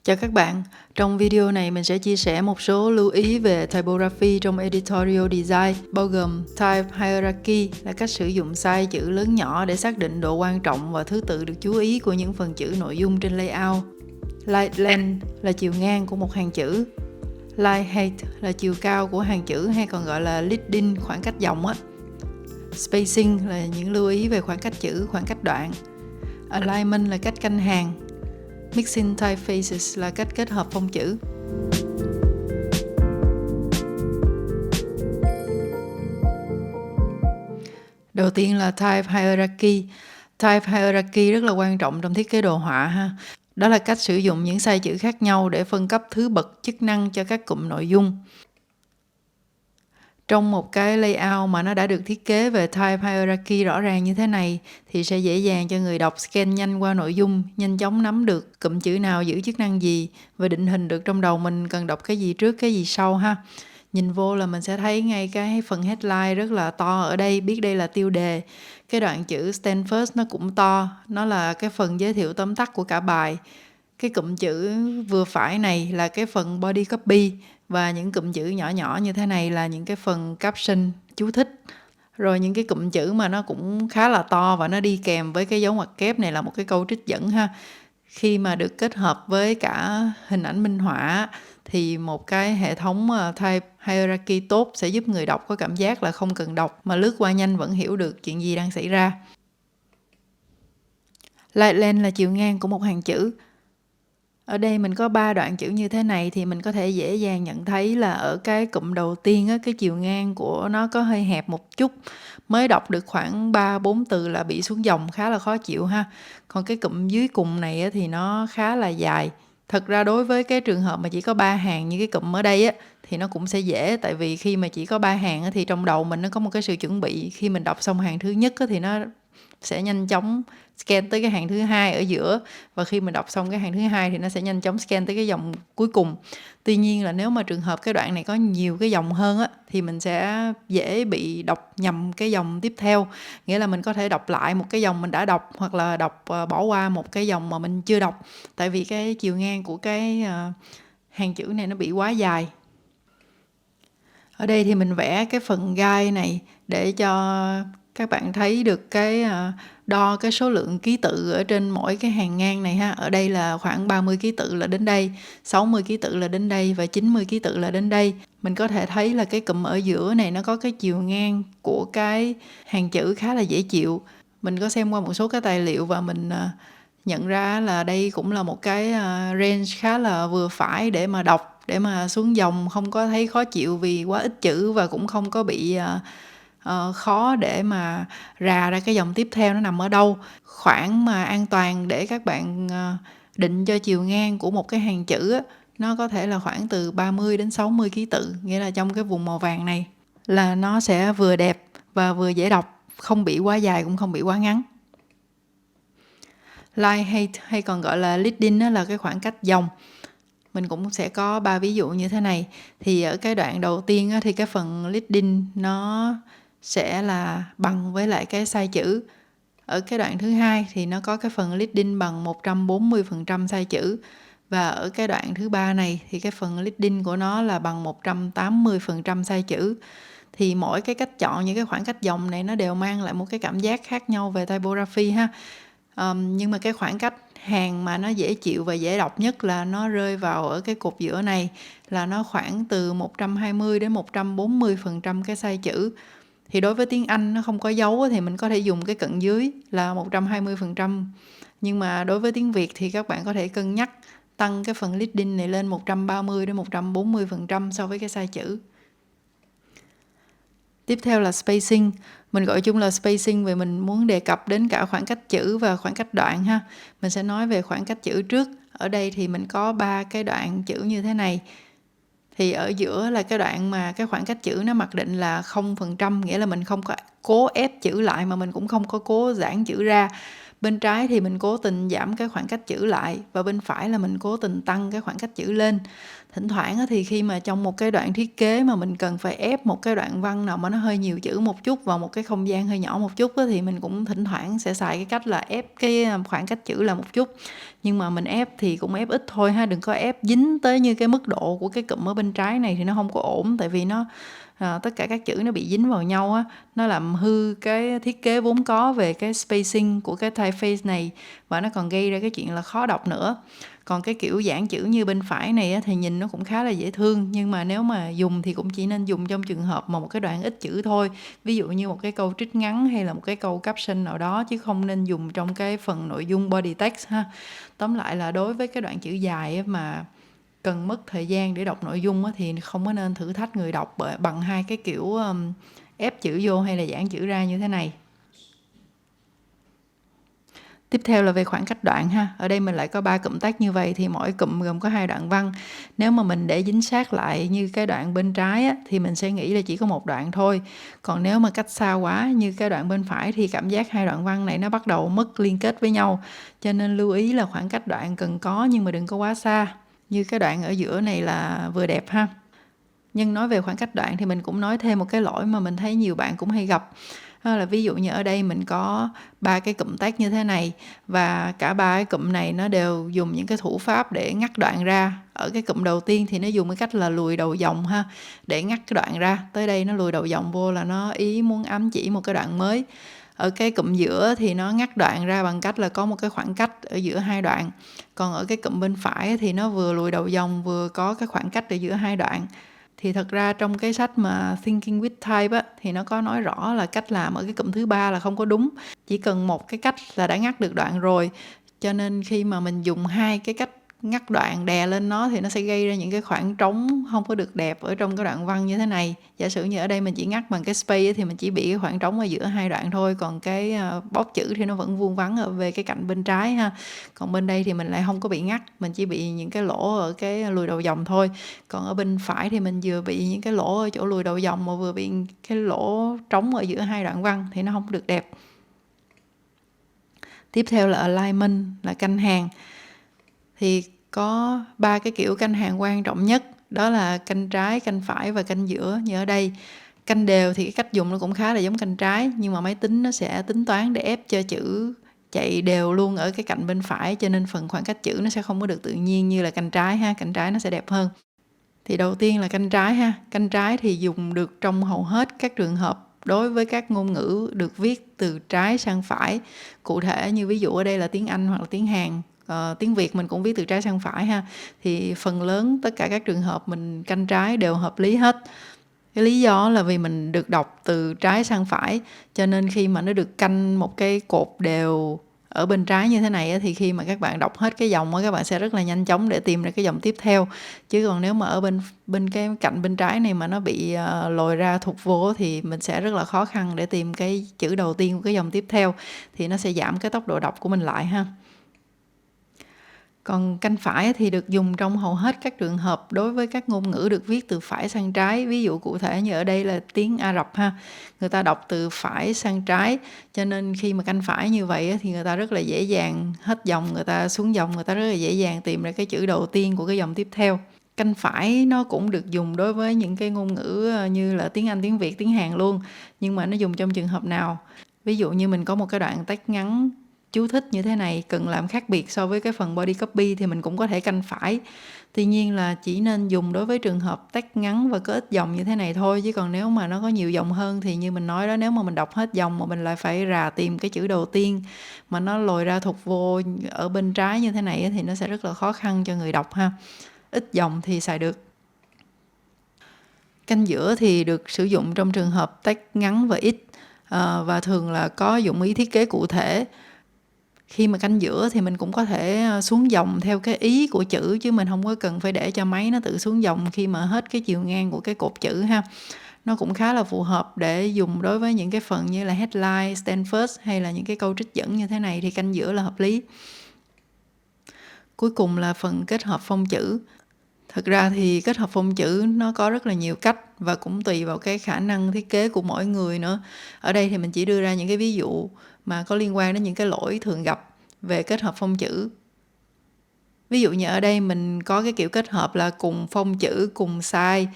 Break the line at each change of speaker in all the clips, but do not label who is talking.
Chào các bạn, trong video này mình sẽ chia sẻ một số lưu ý về typography trong editorial design, bao gồm type hierarchy là cách sử dụng size chữ lớn nhỏ để xác định độ quan trọng và thứ tự được chú ý của những phần chữ nội dung trên layout. Line length là chiều ngang của một hàng chữ. Line height là chiều cao của hàng chữ hay còn gọi là leading, khoảng cách dòng á. Spacing là những lưu ý về khoảng cách chữ, khoảng cách đoạn. Alignment là cách canh hàng. Mixing typefaces là cách kết hợp phông chữ. Đầu tiên là type hierarchy. Type hierarchy rất là quan trọng trong thiết kế đồ họa ha. Đó là cách sử dụng những size chữ khác nhau để phân cấp thứ bậc chức năng cho các cụm nội dung. Trong một cái layout mà nó đã được thiết kế về type hierarchy rõ ràng như thế này thì sẽ dễ dàng cho người đọc scan nhanh qua nội dung, nhanh chóng nắm được cụm chữ nào giữ chức năng gì và định hình được trong đầu mình cần đọc cái gì trước cái gì sau ha. Nhìn vô là mình sẽ thấy ngay cái phần headline rất là to ở đây, biết đây là tiêu đề. Cái đoạn chữ stand first nó cũng to, nó là cái phần giới thiệu tóm tắt của cả bài. Cái cụm chữ vừa phải này là cái phần body copy và những cụm chữ nhỏ nhỏ như thế này là những cái phần caption, chú thích. Rồi những cái cụm chữ mà nó cũng khá là to và nó đi kèm với cái dấu ngoặc kép này là một cái câu trích dẫn ha. Khi mà được kết hợp với cả hình ảnh minh họa thì một cái hệ thống type hierarchy tốt sẽ giúp người đọc có cảm giác là không cần đọc mà lướt qua nhanh vẫn hiểu được chuyện gì đang xảy ra. Line length là chiều ngang của một hàng chữ. Ở đây mình có 3 đoạn chữ như thế này thì mình có thể dễ dàng nhận thấy là ở cái cụm đầu tiên á, cái chiều ngang của nó có hơi hẹp một chút. Mới đọc được khoảng 3-4 từ là bị xuống dòng, khá là khó chịu ha. Còn cái cụm dưới cùng này á, thì nó khá là dài. Thật ra đối với cái trường hợp mà chỉ có 3 hàng như cái cụm ở đây á, thì nó cũng sẽ dễ. Tại vì khi mà chỉ có 3 hàng á, thì trong đầu mình nó có một cái sự chuẩn bị. Khi mình đọc xong hàng thứ nhất á, thì nó sẽ nhanh chóng scan tới cái hàng thứ hai ở giữa, và khi mình đọc xong cái hàng thứ hai thì nó sẽ nhanh chóng scan tới cái dòng cuối cùng. Tuy nhiên là nếu mà trường hợp cái đoạn này có nhiều cái dòng hơn á thì mình sẽ dễ bị đọc nhầm cái dòng tiếp theo, nghĩa là mình có thể đọc lại một cái dòng mình đã đọc hoặc là bỏ qua một cái dòng mà mình chưa đọc, tại vì cái chiều ngang của cái hàng chữ này nó bị quá dài. Ở đây thì mình vẽ cái phần guide này để cho các bạn thấy được cái đo cái số lượng ký tự ở trên mỗi cái hàng ngang này ha. Ở đây là khoảng 30 ký tự là đến đây, 60 ký tự là đến đây và 90 ký tự là đến đây. Mình có thể thấy là cái cụm ở giữa này nó có cái chiều ngang của cái hàng chữ khá là dễ chịu. Mình có xem qua một số cái tài liệu và mình nhận ra là đây cũng là một cái range khá là vừa phải để mà đọc, để mà xuống dòng không có thấy khó chịu vì quá ít chữ, và cũng không có bị khó để mà rà ra cái dòng tiếp theo nó nằm ở đâu. Khoảng mà an toàn để các bạn định cho chiều ngang của một cái hàng chữ á, nó có thể là khoảng từ 30 đến 60 ký tự, nghĩa là trong cái vùng màu vàng này là nó sẽ vừa đẹp và vừa dễ đọc, không bị quá dài cũng không bị quá ngắn. Line height hay còn gọi là leading là cái khoảng cách dòng. Mình cũng sẽ có 3 ví dụ như thế này. Thì ở cái đoạn đầu tiên thì cái phần leading nó sẽ là bằng với lại cái size chữ. Ở cái đoạn thứ hai thì nó có cái phần leading bằng 140% size chữ. Và ở cái đoạn thứ ba này thì cái phần leading của nó là bằng 180% size chữ. Thì mỗi cái cách chọn những cái khoảng cách dòng này nó đều mang lại một cái cảm giác khác nhau về typography ha. Nhưng mà cái khoảng cách hàng mà nó dễ chịu và dễ đọc nhất là nó rơi vào ở cái cột giữa này, là nó khoảng từ 120 đến 140% cái size chữ. Thì đối với tiếng Anh nó không có dấu thì mình có thể dùng cái cận dưới là 120%. Nhưng mà đối với tiếng Việt thì các bạn có thể cân nhắc tăng cái phần leading này lên 130 đến 140% so với cái size chữ. Tiếp theo là spacing. Mình gọi chung là spacing vì mình muốn đề cập đến cả khoảng cách chữ và khoảng cách đoạn ha. Mình sẽ nói về khoảng cách chữ trước. Ở đây thì mình có 3 cái đoạn chữ như thế này. Thì ở giữa là cái đoạn mà cái khoảng cách chữ nó mặc định là 0%, nghĩa là mình không có cố ép chữ lại mà mình cũng không có cố giãn chữ ra. Bên trái thì mình cố tình giảm cái khoảng cách chữ lại, và bên phải là mình cố tình tăng cái khoảng cách chữ lên. Thỉnh thoảng thì khi mà trong một cái đoạn thiết kế mà mình cần phải ép một cái đoạn văn nào mà nó hơi nhiều chữ một chút vào một cái không gian hơi nhỏ một chút thì mình cũng thỉnh thoảng sẽ xài cái cách là ép cái khoảng cách chữ là một chút. Nhưng mà mình ép thì cũng ép ít thôi ha, đừng có ép dính tới như cái mức độ của cái cụm ở bên trái này thì nó không có ổn, tại vì nó tất cả các chữ nó bị dính vào nhau á, nó làm hư cái thiết kế vốn có về cái spacing của cái typeface này, và nó còn gây ra cái chuyện là khó đọc nữa. Còn cái kiểu giãn chữ như bên phải này á, thì nhìn nó cũng khá là dễ thương, nhưng mà nếu mà dùng thì cũng chỉ nên dùng trong trường hợp mà một cái đoạn ít chữ thôi, ví dụ như một cái câu trích ngắn hay là một cái câu caption nào đó, chứ không nên dùng trong cái phần nội dung body text ha. Tóm lại là đối với cái đoạn chữ dài á, mà cần mất thời gian để đọc nội dung á, thì không có nên thử thách người đọc bằng hai cái kiểu ép chữ vô hay là giãn chữ ra như thế này. Tiếp theo là về khoảng cách đoạn ha. Ở đây mình lại có 3 cụm tác như vậy thì mỗi cụm gồm có 2 đoạn văn. Nếu mà mình để dính sát lại như cái đoạn bên trái á, thì mình sẽ nghĩ là chỉ có một đoạn thôi. Còn nếu mà cách xa quá như cái đoạn bên phải thì cảm giác 2 đoạn văn này nó bắt đầu mất liên kết với nhau. Cho nên lưu ý là khoảng cách đoạn cần có nhưng mà đừng có quá xa. Như cái đoạn ở giữa này là vừa đẹp ha. Nhưng nói về khoảng cách đoạn thì mình cũng nói thêm một cái lỗi mà mình thấy nhiều bạn cũng hay gặp. Đó là ví dụ như ở đây mình có 3 cái cụm tác như thế này, và cả 3 cái cụm này nó đều dùng những cái thủ pháp để ngắt đoạn ra. Ở cái cụm đầu tiên thì nó dùng cái cách là lùi đầu dòng ha, để ngắt cái đoạn ra. Tới đây nó lùi đầu dòng vô là nó ý muốn ám chỉ một cái đoạn mới. Ở cái cụm giữa thì nó ngắt đoạn ra bằng cách là có một cái khoảng cách ở giữa hai đoạn. Còn ở cái cụm bên phải thì nó vừa lùi đầu dòng vừa có cái khoảng cách ở giữa hai đoạn. Thì thật ra trong cái sách mà Thinking with Type á, thì nó có nói rõ là cách làm ở cái cụm thứ 3 là không có đúng. Chỉ cần một cái cách là đã ngắt được đoạn rồi. Cho nên khi mà mình dùng hai cái cách ngắt đoạn đè lên nó thì nó sẽ gây ra những cái khoảng trống không có được đẹp ở trong cái đoạn văn như thế này. Giả sử như ở đây mình chỉ ngắt bằng cái space thì mình chỉ bị cái khoảng trống ở giữa hai đoạn thôi, còn cái bóp chữ thì nó vẫn vuông vắn ở về cái cạnh bên trái ha. Còn bên đây thì mình lại không có bị ngắt, mình chỉ bị những cái lỗ ở cái lùi đầu dòng thôi. Còn ở bên phải thì mình vừa bị những cái lỗ ở chỗ lùi đầu dòng mà vừa bị cái lỗ trống ở giữa hai đoạn văn thì nó không được đẹp. Tiếp theo là alignment, là canh hàng. Thì có 3 cái kiểu canh hàng quan trọng nhất, đó là canh trái, canh phải và canh giữa. Như ở đây canh đều thì cái cách dùng nó cũng khá là giống canh trái, nhưng mà máy tính nó sẽ tính toán để ép cho chữ chạy đều luôn ở cái cạnh bên phải, cho nên phần khoảng cách chữ nó sẽ không có được tự nhiên như là canh trái ha. Canh trái nó sẽ đẹp hơn. Thì đầu tiên là canh trái ha. Canh trái thì dùng được trong hầu hết các trường hợp đối với các ngôn ngữ được viết từ trái sang phải. Cụ thể như ví dụ ở đây là tiếng Anh hoặc là tiếng Hàn. Tiếng Việt mình cũng viết từ trái sang phải ha. Thì phần lớn tất cả các trường hợp mình canh trái đều hợp lý hết. Cái lý do là vì mình được đọc từ trái sang phải, cho nên khi mà nó được canh một cái cột đều ở bên trái như thế này thì khi mà các bạn đọc hết cái dòng các bạn sẽ rất là nhanh chóng để tìm ra cái dòng tiếp theo. Chứ còn nếu mà ở bên cái cạnh bên trái này mà nó bị lồi ra thụt vô thì mình sẽ rất là khó khăn để tìm cái chữ đầu tiên của cái dòng tiếp theo, thì nó sẽ giảm cái tốc độ đọc của mình lại ha. Còn canh phải thì được dùng trong hầu hết các trường hợp đối với các ngôn ngữ được viết từ phải sang trái. Ví dụ cụ thể như ở đây là tiếng Ả Rập ha. Người ta đọc từ phải sang trái, cho nên khi mà canh phải như vậy thì người ta rất là dễ dàng hết dòng, người ta xuống dòng, người ta rất là dễ dàng tìm ra cái chữ đầu tiên của cái dòng tiếp theo. Canh phải nó cũng được dùng đối với những cái ngôn ngữ như là tiếng Anh, tiếng Việt, tiếng Hàn luôn. Nhưng mà nó dùng trong trường hợp nào? Ví dụ như mình có một cái đoạn text ngắn chú thích như thế này cần làm khác biệt so với cái phần body copy thì mình cũng có thể canh phải. Tuy nhiên là chỉ nên dùng đối với trường hợp text ngắn và có ít dòng như thế này thôi, chứ còn nếu mà nó có nhiều dòng hơn thì như mình nói đó, nếu mà mình đọc hết dòng mà mình lại phải rà tìm cái chữ đầu tiên mà nó lồi ra thụt vô ở bên trái như thế này thì nó sẽ rất là khó khăn cho người đọc ha. Ít dòng thì xài được. Canh giữa thì được sử dụng trong trường hợp text ngắn và ít, và thường là có dụng ý thiết kế cụ thể. Khi mà canh giữa thì mình cũng có thể xuống dòng theo cái ý của chữ, chứ mình không có cần phải để cho máy nó tự xuống dòng khi mà hết cái chiều ngang của cái cột chữ ha. Nó cũng khá là phù hợp để dùng đối với những cái phần như là headline, stand first hay là những cái câu trích dẫn như thế này thì canh giữa là hợp lý. Cuối cùng là phần kết hợp phông chữ. Thực ra thì kết hợp phông chữ nó có rất là nhiều cách và cũng tùy vào cái khả năng thiết kế của mỗi người nữa. Ở đây thì mình chỉ đưa ra những cái ví dụ mà có liên quan đến những cái lỗi thường gặp về kết hợp phông chữ. Ví dụ như ở đây mình có cái kiểu kết hợp là cùng phông chữ, cùng size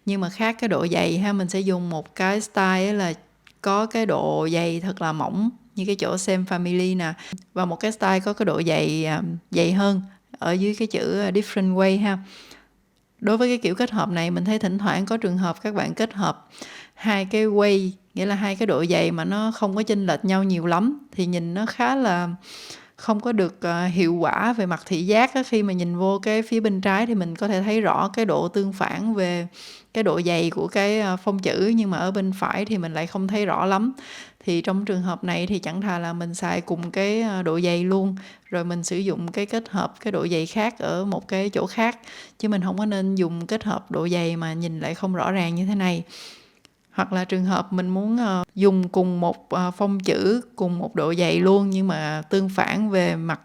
nhưng mà khác cái độ dày ha. Mình sẽ dùng một cái style là có cái độ dày thật là mỏng như cái chỗ same family nè, và một cái style có cái độ dày dày hơn ở dưới cái chữ different way ha. Đối với cái kiểu kết hợp này mình thấy thỉnh thoảng có trường hợp các bạn kết hợp hai cái way, nghĩa là hai cái độ dày mà nó không có chênh lệch nhau nhiều lắm thì nhìn nó khá là không có được hiệu quả về mặt thị giác á. Khi mà nhìn vô cái phía bên trái thì mình có thể thấy rõ cái độ tương phản về cái độ dày của cái phông chữ, nhưng mà ở bên phải thì mình lại không thấy rõ lắm. Thì trong trường hợp này thì chẳng thà là mình xài cùng cái độ dày luôn, rồi mình sử dụng cái kết hợp cái độ dày khác ở một cái chỗ khác, chứ mình không có nên dùng kết hợp độ dày mà nhìn lại không rõ ràng như thế này. Hoặc là trường hợp mình muốn dùng cùng một phông chữ, cùng một độ dày luôn nhưng mà tương phản về mặt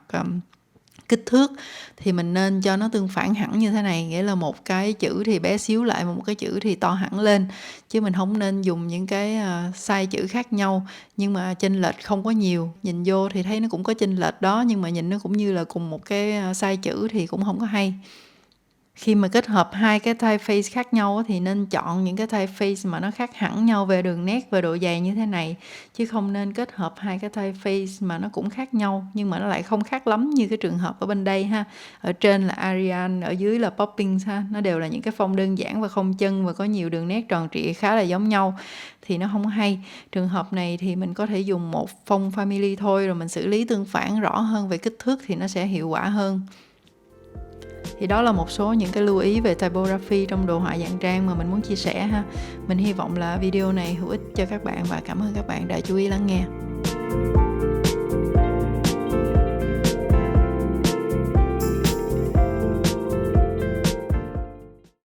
kích thước thì mình nên cho nó tương phản hẳn như thế này, nghĩa là một cái chữ thì bé xíu lại, một cái chữ thì to hẳn lên, chứ mình không nên dùng những cái size chữ khác nhau nhưng mà chênh lệch không có nhiều. Nhìn vô thì thấy nó cũng có chênh lệch đó, nhưng mà nhìn nó cũng như là cùng một cái size chữ thì cũng không có hay. Khi mà kết hợp hai cái typeface khác nhau thì nên chọn những cái typeface mà nó khác hẳn nhau về đường nét và độ dày như thế này, chứ không nên kết hợp hai cái typeface mà nó cũng khác nhau nhưng mà nó lại không khác lắm như cái trường hợp ở bên đây ha. Ở trên là Arial, ở dưới là Poppins ha. Nó đều là những cái phông đơn giản và không chân và có nhiều đường nét tròn trịa khá là giống nhau thì nó không hay. Trường hợp này thì mình có thể dùng một phông family thôi, rồi mình xử lý tương phản rõ hơn về kích thước thì nó sẽ hiệu quả hơn. Thì đó là một số những cái lưu ý về typography trong đồ họa dạng trang mà mình muốn chia sẻ ha. Mình hy vọng là video này hữu ích cho các bạn và cảm ơn các bạn đã chú ý lắng nghe.